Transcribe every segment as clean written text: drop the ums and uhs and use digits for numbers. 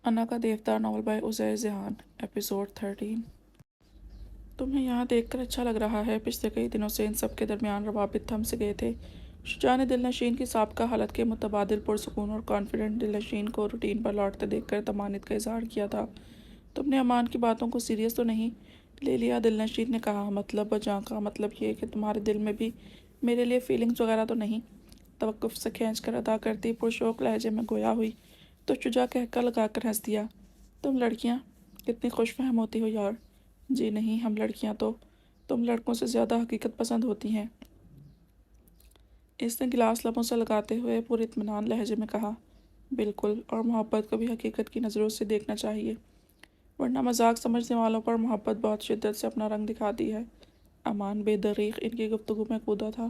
انا کا دیودار novel by Uzair ذہان episode 13۔ تمہیں یہاں دیکھ کر اچھا لگ رہا ہے۔ پچھلے کئی دنوں سے ان سب کے درمیان روابط تھم سے گئے تھے۔ شجاع نے دل نشین کی سابقہ حالت کے متبادل پرسکون اور کانفیڈنٹ دل نشین کو روٹین پر لوٹتے دیکھ کر طمانینت کا اظہار کیا تھا۔ تم نے امان کی باتوں کو سیریس تو نہیں لے لیا؟ دل نشین نے کہا۔ مطلب جھانکا، مطلب یہ کہ تمہارے دل میں بھی میرے لیے فیلنگز وغیرہ تو نہیں؟ توقف سے کھینچ کر ادا کرتی پرشوق لہجے میں گویا ہوئی تو شجاع کہکا لگا کر ہنس دیا۔ تم لڑکیاں کتنی خوش فہم ہوتی ہو یار۔ جی نہیں، ہم لڑکیاں تو تم لڑکوں سے زیادہ حقیقت پسند ہوتی ہیں، اس نے گلاس لبوں سے لگاتے ہوئے پورے اطمینان لہجے میں کہا۔ بالکل، اور محبت کو بھی حقیقت کی نظروں سے دیکھنا چاہیے، ورنہ مذاق سمجھنے والوں پر محبت بہت شدت سے اپنا رنگ دکھاتی ہے۔ امان بے دریغ ان کی گفتگو میں کودا تھا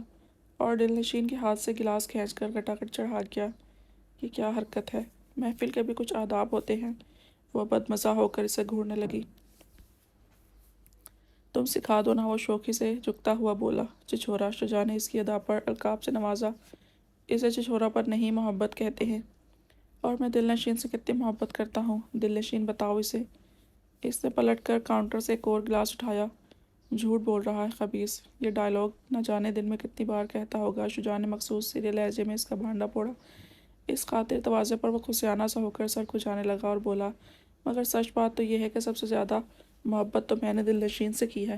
اور دل نشین کے ہاتھ سے گلاس کھینچ کر گٹاگٹ چڑھا گیا۔ یہ کیا حرکت ہے؟ محفل کے بھی کچھ آداب ہوتے ہیں۔ وہ بدمزہ ہو کر اسے گھورنے لگی۔ تم سکھا دو نا، وہ شوخی سے جھکتا ہوا بولا۔ چچھورا، شجاع نے اس کی ادا پر القاب سے نوازا۔ اسے چچھورا پر نہیں، محبت کہتے ہیں، اور میں دل نشین سے کتنی محبت کرتا ہوں۔ دل نشین بتاؤ اسے۔ اس نے پلٹ کر کاؤنٹر سے ایک اور گلاس اٹھایا۔ جھوٹ بول رہا ہے خبیث، یہ ڈائلاگ نہ جانے دن میں کتنی بار کہتا ہوگا۔ شجاع نے مخصوص سیدھے لہجے میں اس کا بھانڈا پھوڑا۔ اس خاطر تواضع پر وہ خوشیانہ سا ہو کر سر کھجانے لگا اور بولا، مگر سچ بات تو یہ ہے کہ سب سے زیادہ محبت تو میں نے دل نشین سے کی ہے۔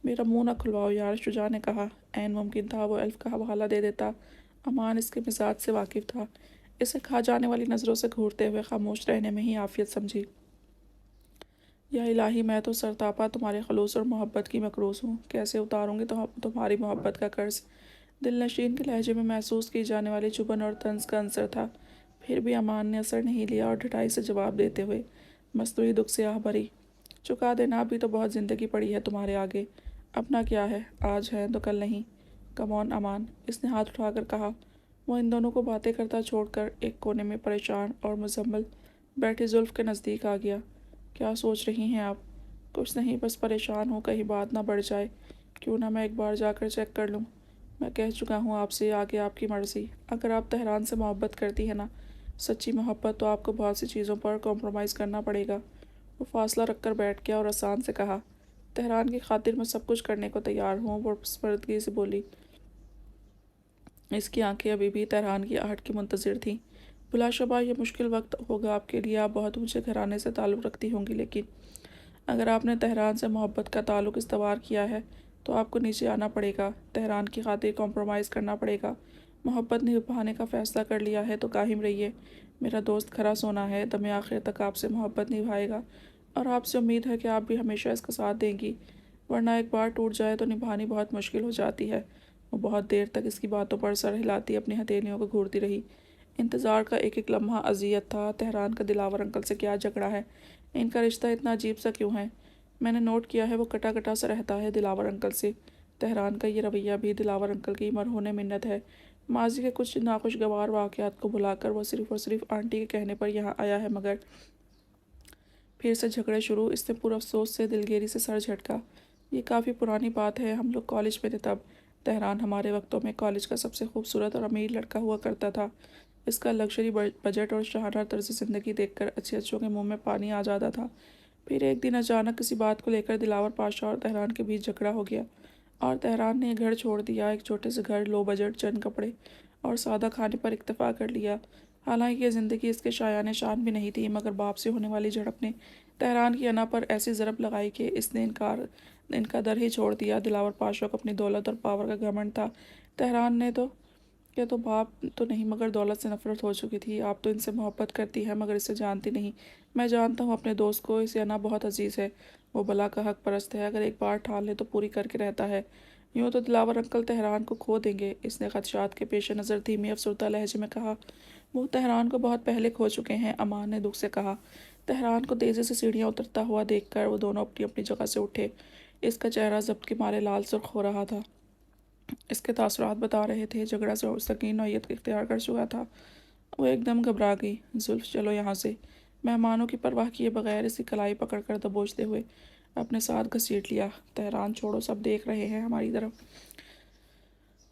میرا منہ نہ کھلواؤ یار، شجاع نے کہا۔ عین ممکن تھا وہ الف کا حوالہ دے دیتا۔ امان اس کے مزاج سے واقف تھا۔ اسے کھا جانے والی نظروں سے گھورتے ہوئے خاموش رہنے میں ہی عافیت سمجھی۔ یا الہی، میں تو سرتاپا تمہارے خلوص اور محبت کی مکروز ہوں، کیسے اتاروں گی تمہاری محبت کا قرض؟ دل نشین کے لہجے میں محسوس کی جانے والی چبھن اور طنز کا عنصر تھا۔ پھر بھی امان نے اثر نہیں لیا اور ڈھٹائی سے جواب دیتے ہوئے مصنوعی دکھ سے آہ بھری، چکا دینا، ابھی تو بہت زندگی پڑی ہے تمہارے آگے۔ اپنا کیا ہے، آج ہے تو کل نہیں۔ کم آن امان، اس نے ہاتھ اٹھا کر کہا۔ وہ ان دونوں کو باتیں کرتا چھوڑ کر ایک کونے میں پریشان اور مزمل بیٹھی زلف کے نزدیک آ گیا۔ کیا سوچ رہی ہیں آپ؟ کچھ نہیں، بس پریشان ہوں کہیں بات نہ بڑھ جائے۔ کیوں نہ میں ایک بار جا کر چیک کر لوں؟ میں کہہ چکا ہوں آپ سے، آگے آپ کی مرضی۔ اگر آپ تہران سے محبت کرتی ہیں نا، سچی محبت، تو آپ کو بہت سی چیزوں پر کمپرومائز کرنا پڑے گا۔ وہ فاصلہ رکھ کر بیٹھ گیا اور آسان سے کہا، تہران کی خاطر میں سب کچھ کرنے کو تیار ہوں۔ وہ پسماندگی سے بولی۔ اس کی آنکھیں ابھی بھی تہران کی آہٹ کی منتظر تھیں۔ بلا شبہ یہ مشکل وقت ہوگا آپ کے لیے، آپ بہت اونچے گھرانے سے تعلق رکھتی ہوں گی، لیکن اگر آپ نے تہران سے محبت کا تعلق استوار کیا ہے تو آپ کو نیچے آنا پڑے گا، تہران کی خاطر کمپرومائز کرنا پڑے گا۔ محبت نبھانے کا فیصلہ کر لیا ہے تو قائم رہیے۔ میرا دوست کھرا سونا ہے، دم آخر تک آپ سے محبت نبھائے گا، اور آپ سے امید ہے کہ آپ بھی ہمیشہ اس کا ساتھ دیں گی، ورنہ ایک بار ٹوٹ جائے تو نبھانی بہت مشکل ہو جاتی ہے۔ وہ بہت دیر تک اس کی باتوں پر سر ہلاتی اپنی ہتھیلیوں کو گھورتی رہی۔ انتظار کا ایک ایک لمحہ اذیت تھا۔ تہران کا دلاور انکل سے کیا جھگڑا ہے؟ ان کا رشتہ اتنا عجیب سا کیوں ہے؟ میں نے نوٹ کیا ہے وہ کٹا کٹا سا رہتا ہے دلاور انکل سے۔ تہران کا یہ رویہ بھی دلاور انکل کی مرہون منت ہے۔ ماضی کے کچھ ناخوشگوار واقعات کو بھلا کر وہ صرف اور صرف آنٹی کے کہنے پر یہاں آیا ہے، مگر پھر سے جھگڑے شروع۔ اس نے پر افسوس سے دلگیری سے سر جھٹکا۔ یہ کافی پرانی بات ہے، ہم لوگ کالج میں تھے تب۔ تہران ہمارے وقتوں میں کالج کا سب سے خوبصورت اور امیر لڑکا ہوا کرتا تھا۔ اس کا لگژری بجٹ اور شاہراہ طرز زندگی دیکھ کر اچھے اچھوں کے منہ میں پانی آ جاتا تھا۔ پھر ایک دن اچانک کسی بات کو لے کر دلاور پاشا اور تہران کے بیچ جھگڑا ہو گیا، اور تہران نے گھر چھوڑ دیا، ایک چھوٹے سے گھر، لو بجٹ، چند کپڑے اور سادہ کھانے پر اکتفا کر لیا۔ حالانکہ یہ زندگی اس کے شایان شان بھی نہیں تھی، مگر باپ سے ہونے والی جھڑپ نے تہران کی انا پر ایسی ضرب لگائی کہ اس نے ان کا در ہی چھوڑ دیا۔ دلاور پاشا کو اپنی دولت اور پاور کا گھمنڈ تھا۔ تہران نے تو باپ تو نہیں مگر دولت سے نفرت ہو چکی تھی۔ آپ تو ان سے محبت کرتی ہیں مگر اسے جانتی نہیں۔ میں جانتا ہوں اپنے دوست کو، اسے انا بہت عزیز ہے، وہ بلا کا حق پرست ہے، اگر ایک بار ٹھان لے تو پوری کر کے رہتا ہے۔ یوں تو دلاور انکل تہران کو کھو دیں گے، اس نے خدشات کے پیش نظر دھیمی افسردہ لہجے میں کہا۔ وہ تہران کو بہت پہلے کھو چکے ہیں، امان نے دکھ سے کہا۔ تہران کو تیزی سے سیڑھیاں اترتا ہوا دیکھ کر وہ دونوں اپنی اپنی جگہ سے اٹھے۔ اس کا چہرہ ضبط کے مارے لال سرخ ہو رہا تھا۔ اس کے تاثرات بتا رہے تھے جھگڑا سنگین نوعیت اختیار کر چکا تھا۔ وہ ایک دم گھبرا گئی۔ زلف، چلو یہاں سے، مہمانوں کی پرواہ کیے بغیر اس کی کلائی پکڑ کر دبوچتے ہوئے اپنے ساتھ گھسیٹ لیا۔ تہران، چھوڑو، سب دیکھ رہے ہیں ہماری طرف۔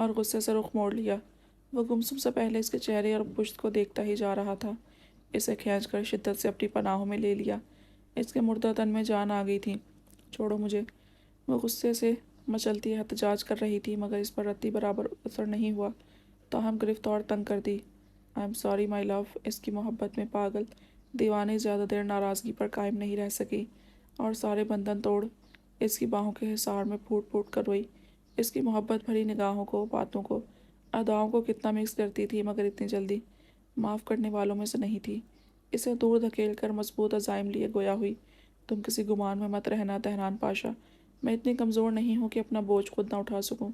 اور غصے سے رخ موڑ لیا۔ وہ گمسم سے پہلے اس کے چہرے اور پشت کو دیکھتا ہی جا رہا تھا۔ اسے کھینچ کر شدت سے اپنی پناہوں میں لے لیا۔ اس کے مردہ تن میں جان آ گئی تھی۔ چھوڑو مجھے۔ وہ غصے سے مچلتی احتجاج کر رہی تھی مگر اس پر رتی برابر اثر نہیں ہوا۔ تاہم گرفت اور تنگ کر دی۔ آئی ایم سوری مائی لو۔ اس کی محبت میں پاگل دیوانی زیادہ دیر ناراضگی پر قائم نہیں رہ سکی اور سارے بندھن توڑ اس کی باہوں کے حصار میں پھوٹ پھوٹ کر روئی۔ اس کی محبت بھری نگاہوں کو، باتوں کو، اداؤں کو کتنا مکس کرتی تھی مگر اتنی جلدی معاف کرنے والوں میں سے نہیں تھی۔ اسے دور دھکیل کر مضبوط عزائم لیے گویا ہوئی، تم کسی گمان میں مت رہنا تہران پاشا، میں اتنی کمزور نہیں ہوں کہ اپنا بوجھ خود نہ اٹھا سکوں۔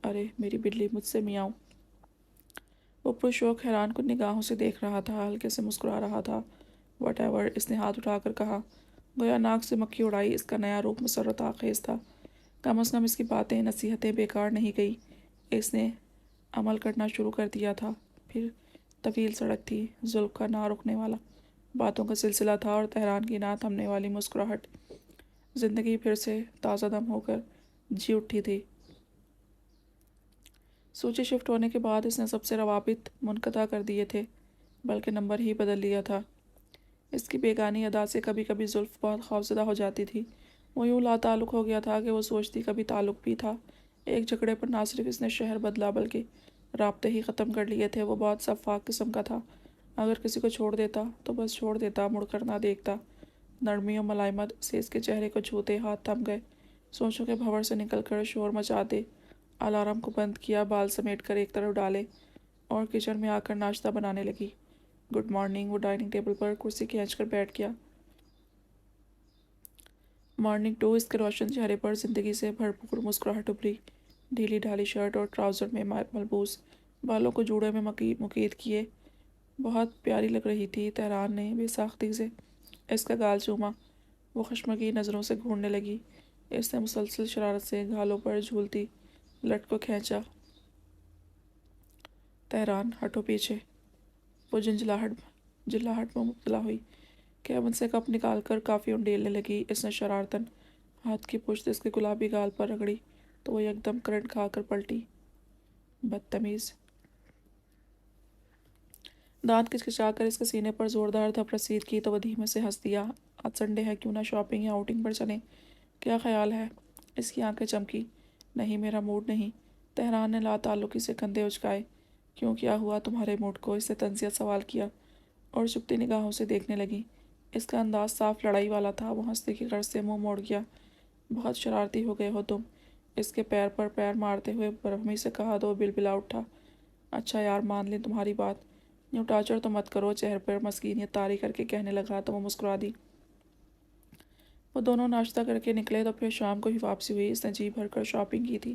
ارے میری بلی، مجھ سے میاؤں۔ وہ پرشوق حیران کن نگاہوں سے دیکھ رہا تھا، ہلکے سے مسکرا رہا تھا۔ واٹ ایور، اس نے ہاتھ اٹھا کر کہا۔ گویا ناک سے مکھی اڑائی۔ اس کا نیا روپ مسرت آخیز تھا۔ کم از کم اس کی باتیں، نصیحتیں بیکار نہیں گئی۔ اس نے عمل کرنا شروع کر دیا تھا۔ پھر طویل سڑک تھی، زلف کا نہ رکنے والا باتوں کا سلسلہ تھا اور تہران کی نہ تھمنے والی مسکراہٹ۔ زندگی پھر سے تازہ دم ہو کر جی اٹھی تھی۔ سوچی شفٹ ہونے کے بعد اس نے سب سے روابط منقطع کر دیے تھے، بلکہ نمبر ہی بدل لیا تھا۔ اس کی بیگانی ادا سے کبھی کبھی زلف بہت خوفزدہ ہو جاتی تھی۔ وہ یوں لا تعلق ہو گیا تھا کہ وہ سوچتی کبھی تعلق بھی تھا۔ ایک جھگڑے پر نہ صرف اس نے شہر بدلا بلکہ رابطے ہی ختم کر لیے تھے۔ وہ بہت شفاف قسم کا تھا۔ اگر کسی کو چھوڑ دیتا تو بس چھوڑ دیتا، مڑ کر نہ دیکھتا۔ نرمی و ملائمت سے اس کے چہرے کو چھوتے ہاتھ تھم گئے۔ سوچوں کے بھنور سے نکل کر شور مچاتے الارم کو بند کیا، بال سمیٹ کر ایک طرف ڈالے اور کچن میں آ کر ناشتہ بنانے لگی۔ Good morning. وہ ڈائننگ ٹیبل پر کرسی کھینچ کر بیٹھ گیا۔ Morning to. اس کے روشن چہرے پر زندگی سے بھرپور مسکراہٹ ابھری۔ ڈھیلی ڈھالی شرٹ اور ٹراؤزر میں ملبوس، بالوں کو جوڑے میں مقید کیے بہت پیاری لگ رہی تھی۔ تہران نے بے ساختی سے اس کا گال چوما۔ وہ خشمگین نظروں سے گھورنے لگی۔ اس نے مسلسل شرارت سے گالوں پر جھولتی لٹ کو کھینچا۔ تہران، ہٹو پیچھے۔ وہ جھنجھلاہٹ میں مبتلا ہوئی۔ کیبن سے کپ نکال کر کافی انڈیلنے لگی۔ اس نے شرارتاً ہاتھ کی پشت اس کے گلابی گال پر رگڑی تو وہ یکدم کرنٹ کھا کر پلٹی۔ بدتمیز۔ دانت کچکچا کر اس کے سینے پر زوردار دھپ رسید کی تو وہ دھیمے سے ہنس دیا۔ آج سنڈے ہے، کیوں نہ شاپنگ یا آؤٹنگ پر چلیں؟ کیا خیال ہے؟ اس کی آنکھیں چمکی۔ نہیں، میرا موڈ نہیں۔ تہران نے لا تعلقی سے کندھے اچکائے۔ کیوں، کیا ہوا تمہارے موڈ کو؟ اس نے تنزیت سوال کیا اور چپتی نگاہوں سے دیکھنے لگی۔ اس کا انداز صاف لڑائی والا تھا۔ وہ ہنسنے کی غرض سے منہ موڑ گیا۔ بہت شرارتی ہو گئے ہو تم۔ اس کے پیر پر پیر مارتے ہوئے برہمی سے کہا تو وہ بلبلا اٹھا۔ اچھا یار، مان لیں تمہاری بات۔ یوں ٹارچر تو مت کرو، چہرے پر مسکینیت طاری کر کے کہنے لگا تو وہ مسکرا دی۔ وہ دونوں ناشتہ کر کے نکلے تو پھر شام کو ہی واپسی ہوئی۔ اس نے جی بھر کر شاپنگ کی تھی۔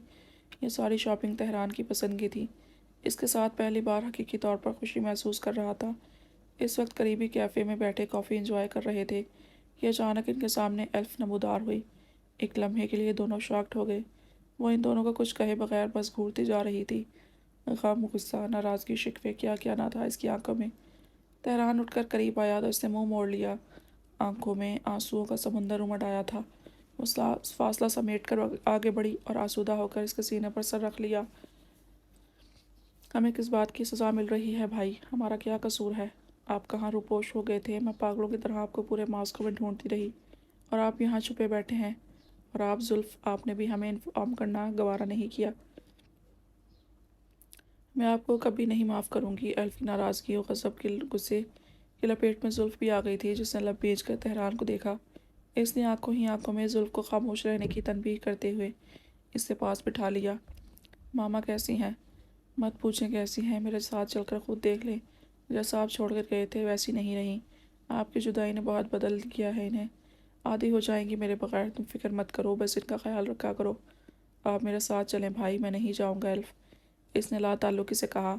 یہ ساری شاپنگ تہران کی پسند کی تھی۔ اس کے ساتھ پہلی بار حقیقی طور پر خوشی محسوس کر رہا تھا۔ اس وقت قریبی کیفے میں بیٹھے کافی انجوائے کر رہے تھے کہ اچانک ان کے سامنے ایلف نمودار ہوئی۔ ایک لمحے کے لیے دونوں شاکڈ ہو گئے۔ وہ ان دونوں کو کچھ کہے بغیر بس گھورتی جا رہی تھی۔ غم، غصہ، ناراضگی، شکوے، کیا کیا نہ تھا اس کی آنکھوں میں۔ تہران اٹھ کر قریب آیا تو اس نے منہ موڑ لیا۔ آنکھوں میں آنسوؤں کا سمندر امڈ آیا تھا۔ وہ فاصلہ سمیٹ کر آگے بڑھی اور آسودہ ہو کر اس کے سینے پر سر رکھ لیا۔ ہمیں کس بات کی سزا مل رہی ہے بھائی؟ ہمارا کیا قصور ہے؟ آپ کہاں روپوش ہو گئے تھے؟ میں پاگلوں کی طرح آپ کو پورے ماسکو میں ڈھونڈتی رہی اور آپ یہاں چھپے بیٹھے ہیں۔ اور آپ زلف، آپ نے بھی ہمیں انفارم کرنا گوارا نہیں کیا۔ میں آپ کو کبھی نہیں معاف کروں گی۔ ایلف کی ناراضگی اور غضب کے غصے کی لپیٹ میں زلف بھی آ گئی تھی، جس نے لب بھیج کر تہران کو دیکھا۔ اس نے آنکھوں ہی آنکھوں میں زلف کو خاموش رہنے کی تنبیہ کرتے ہوئے اسے پاس بٹھا لیا۔ ماما کیسی ہیں؟ مت پوچھیں کیسی ہیں، میرے ساتھ چل کر خود دیکھ لیں۔ جیسا آپ چھوڑ کر گئے تھے ویسی نہیں رہیں۔ آپ کی جدائی نے بہت بدل کیا ہے انہیں۔ عادی ہو جائیں گی میرے بغیر، تم فکر مت کرو، بس ان کا خیال رکھا کرو۔ آپ میرے ساتھ چلیں بھائی، میں نہیں جاؤں گا ایلف، اس نے لا تعلقی سے کہا۔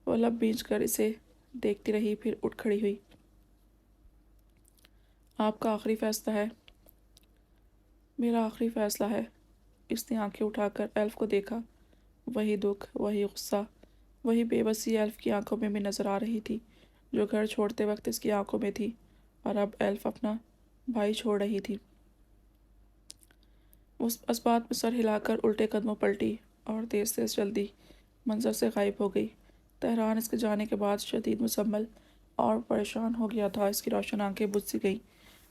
وہ لب بھیج کر اسے دیکھتی رہی، پھر اٹھ کھڑی ہوئی۔ آپ کا آخری فیصلہ ہے؟ میرا آخری فیصلہ ہے۔ اس نے آنکھیں اٹھا کر ایلف کو دیکھا۔ وہی دکھ، وہی غصہ، وہی بے بسی ایلف کی آنکھوں میں بھی نظر آ رہی تھی جو گھر چھوڑتے وقت اس کی آنکھوں میں تھی، اور اب ایلف اپنا بھائی چھوڑ رہی تھی۔ اس بات میں سر ہلا کر الٹے قدموں پلٹی اور تیز تیز چلتی منظر سے غائب ہو گئی۔ تہران اس کے جانے کے بعد شدید مزمل اور پریشان ہو گیا تھا۔ اس کی روشن آنکھیں بجھ سی گئیں۔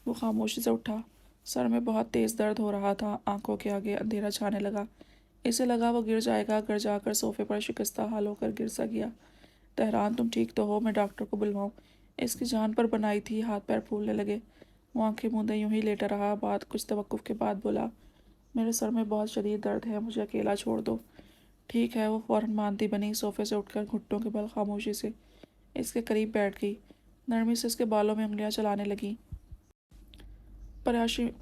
وہ خاموشی سے اٹھا۔ سر میں بہت تیز درد ہو رہا تھا، آنکھوں کے آگے اندھیرا چھانے لگا۔ اسے لگا وہ گر جائے گا، گر جا کر صوفے پر شکستہ حال ہو کر گر سا گیا۔ تہران تم ٹھیک تو ہو؟ میں ڈاکٹر کو بلواؤں؟ اس کی جان پر بنائی تھی، ہاتھ پیر پھولنے لگے۔ وہ آنکھیں موندے یوں ہی لیٹا رہا، بعد کچھ توقف کے بعد بولا، میرے سر میں بہت شدید درد ہے، مجھے اکیلا چھوڑ دو۔ ٹھیک ہے، وہ فوراً مانتی بنی، صوفے سے اٹھ کر گھٹنوں کے بل خاموشی سے اس کے قریب بیٹھ گئی، نرمی سے اس کے بالوں میں انگلیاں چلانے لگی۔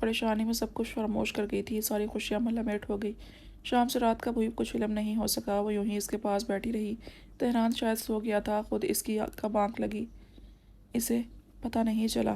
پریشانی میں سب کچھ فراموش کر گئی تھی، ساری خوشیاں ملامٹ ہو گئی۔ شام سے رات کا کوئی کچھ علم نہیں ہو سکا، وہ یوں ہی اس کے پاس بیٹھی رہی۔ تہران شاید سو گیا تھا، خود اس کی کب آنکھ لگی اسے پتہ نہیں چلا۔